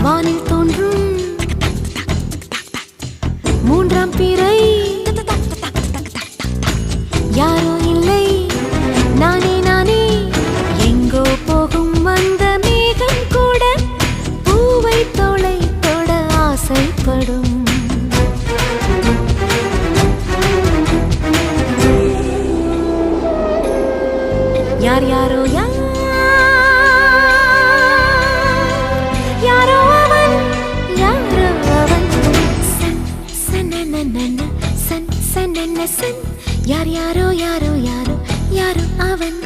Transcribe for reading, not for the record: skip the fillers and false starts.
வானில் தோன்றும் மூன்றாம் பிறை யாரோ இல்லை நானே நானே எங்கோ போகும் அந்த மேகம் கூட பூவை தோளை தொட ஆசைப்படும் யார் யாரோ யாரோ அவன் யாரோ அவன் சன் சனனனன சன் சனன சன் யார் யாரோ யாரோ யாரோ யாரோ அவன்